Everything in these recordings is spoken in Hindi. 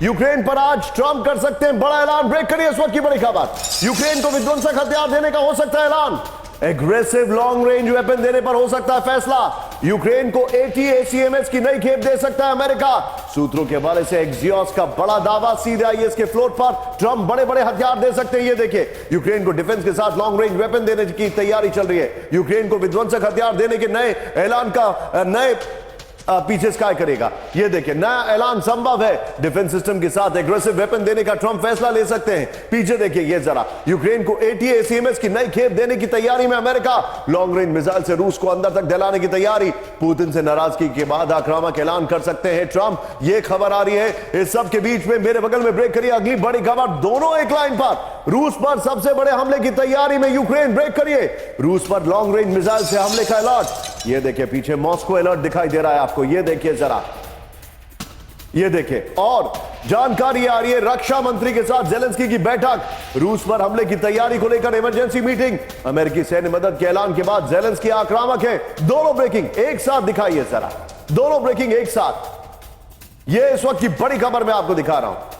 यूक्रेन पर आज ट्रंप कर सकते हैं बड़ा ऐलान। ब्रेक करिए इस वक्त की बड़ी खबर। यूक्रेन को विध्वंसक हथियार देने का हो सकता है ऐलान। एग्रेसिव लॉन्ग रेंज वेपन देने पर हो सकता है फैसला। यूक्रेन को ATACMS की नई खेप दे सकता है अमेरिका। सूत्रों के हवाले से एक्सियोस का बड़ा दावा। सीधे आईएस के फ्लोट पर ट्रंप बड़े बड़े हथियार दे सकते हैं। ये देखिए, यूक्रेन को डिफेंस के साथ लॉन्ग रेंज वेपन देने की तैयारी चल रही है। यूक्रेन को विध्वंसक हथियार देने के नए ऐलान का नए पीछे स्काई करेगा। ये देखिए, नया ऐलान संभव है। डिफेंस सिस्टम के साथ एग्रेसिव वेपन देने का ट्रंप फैसला ले सकते हैं। पीछे देखिए, ये जरा यूक्रेन को ATACMS की नई खेप देने की तैयारी में अमेरिका। लॉन्ग रेंज मिसाइल से रूस को अंदर तक दहलाने की तैयारी। पुतिन से नाराजगी के बाद आक्रामक ऐलान कर सकते हैं ट्रंप। ये खबर आ रही है। इस सब के बीच में मेरे बगल में ब्रेक करिए अगली बड़ी खबर। दोनों एक लाइन पर। रूस पर सबसे बड़े हमले की तैयारी में यूक्रेन। ब्रेक करिए। रूस पर लॉन्ग रेंज मिसाइल से हमले का अलर्ट। ये देखिए, पीछे मॉस्को अलर्ट दिखाई दे रहा है आपको। ये देखिए जरा, ये देखिए। और जानकारी आ रही है रक्षा मंत्री के साथ जेलेंस्की की बैठक। रूस पर हमले की तैयारी को लेकर इमरजेंसी मीटिंग। अमेरिकी सैन्य मदद के ऐलान के बाद जेलेंस्की आक्रामक है। दोनों ब्रेकिंग एक साथ दिखाइए जरा, दोनों ब्रेकिंग एक साथ। ये इस वक्त की बड़ी खबर मैं आपको दिखा रहा हूं।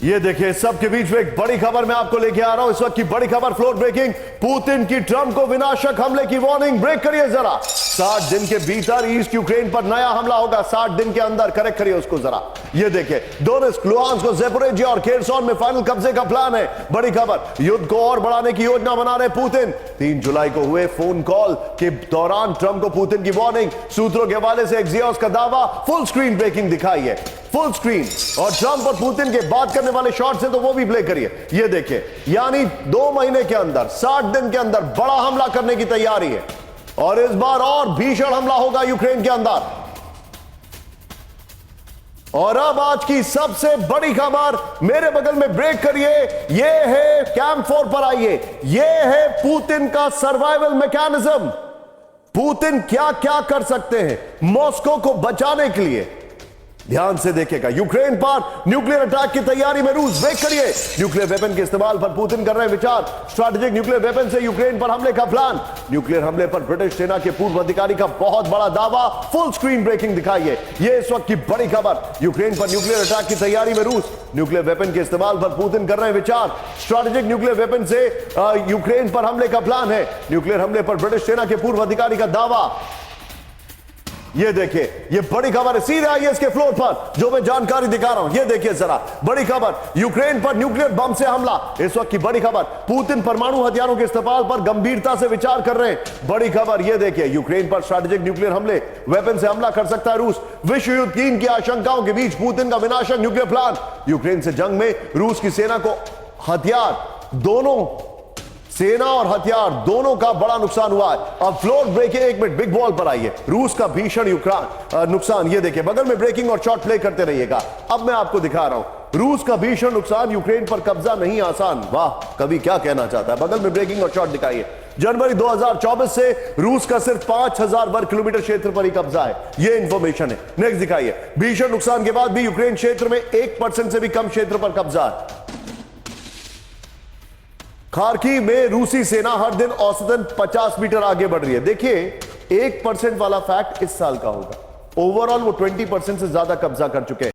ये देखिए, सबके बीच में एक बड़ी खबर मैं आपको लेके आ रहा हूं। इस वक्त की बड़ी खबर, फ्लोर ब्रेकिंग। पुतिन की ट्रंप को विनाशक हमले की वार्निंग। ब्रेक करिए जरा। 60 दिन के भीतर ईस्ट यूक्रेन पर नया हमला होगा। 60 दिन के अंदर। करेक्ट करिए उसको जरा। ये देखिए, दोनेत्स्क, लुहांस्क, ज़ेपोरिज़िया और खेरसोन में फाइनल कब्जे का प्लान है। बड़ी खबर, युद्ध को और बढ़ाने की योजना बना रहे पुतिन। 3 जुलाई को हुए फोन कॉल के दौरान ट्रंप को पुतिन की वार्निंग। सूत्रों के हवाले से एक्सियोस का दावा। फुल स्क्रीन ब्रेकिंग दिखाई है, फुल स्क्रीन। और ट्रंप और पुतिन के बात करने वाले शॉट्स हैं तो वो भी प्ले करिए। ये देखिए, यानी 2 महीने के अंदर, 60 दिन के अंदर बड़ा हमला करने की तैयारी है। और इस बार और भीषण हमला होगा यूक्रेन के अंदर। और अब आज की सबसे बड़ी खबर, मेरे बगल में ब्रेक करिए। ये है कैंप 4 पर आइए। ये है पुतिन का सर्वाइवल मैकेनिज्म। पुतिन क्या क्या कर सकते हैं मॉस्को को बचाने के लिए। ध्यान से देखेगा। यूक्रेन पर न्यूक्लियर अटैक की तैयारी में रूस। ब्रेक करिए। न्यूक्लियर वेपन के इस्तेमाल पर पुतिन कर रहे हैं विचार। स्ट्रैटेजिक न्यूक्लियर वेपन से यूक्रेन पर हमले का प्लान। न्यूक्लियर हमले पर ब्रिटिश सेना के पूर्व अधिकारी का बहुत बड़ा दावा। फुल स्क्रीन ब्रेकिंग दिखाइए। यह इस वक्त की बड़ी खबर। यूक्रेन पर न्यूक्लियर अटैक की तैयारी में रूस। न्यूक्लियर वेपन के इस्तेमाल पर पुतिन कर रहे हैं विचार। स्ट्रैटेजिक न्यूक्लियर वेपन से यूक्रेन पर हमले का प्लान है। न्यूक्लियर हमले पर ब्रिटिश सेना के पूर्व अधिकारी का दावा। ये देखिए, ये बड़ी खबर है सीधे आईएस के फ्लोर पर, जो मैं जानकारी दिखा रहा हूं। ये देखिए जरा, बड़ी खबर। यूक्रेन पर न्यूक्लियर बम से हमला। इस वक्त की बड़ी खबर। पुतिन परमाणु हथियारों के इस्तेमाल पर गंभीरता से विचार कर रहे हैं। बड़ी खबर। ये देखिए, यूक्रेन पर स्ट्रैटेजिक न्यूक्लियर हमले, वेपन से हमला कर सकता है रूस। विश्व युद्ध 3 की आशंकाओं के बीच पुतिन का विनाशक न्यूक्लियर प्लान। यूक्रेन से जंग में रूस की सेना को हथियार, दोनों सेना और हथियार दोनों का बड़ा नुकसान हुआ है। अब फ्लोर ब्रेकिंग, एक मिनट, बिग बॉल पर आइए। रूस का भीषण नुकसान। ये देखिए, बगल में ब्रेकिंग और शॉट प्ले करते रहिएगा। अब मैं आपको दिखा रहा हूं रूस का भीषण नुकसान। यूक्रेन पर कब्जा नहीं आसान। वाह, कभी क्या कहना चाहता है। बगल में ब्रेकिंग और शॉट दिखाइए। जनवरी 2024 से रूस का सिर्फ 5000 वर्ग किलोमीटर क्षेत्र पर ही कब्जा है। यह इंफॉर्मेशन है। नेक्स्ट दिखाइए। भीषण नुकसान के बाद भी यूक्रेन क्षेत्र में 1% से भी कम क्षेत्र पर कब्जा है। खार्किव में रूसी सेना हर दिन औसतन 50 मीटर आगे बढ़ रही है। देखिए, 1% वाला फैक्ट इस साल का होगा। ओवरऑल वो 20% से ज्यादा कब्जा कर चुके हैं।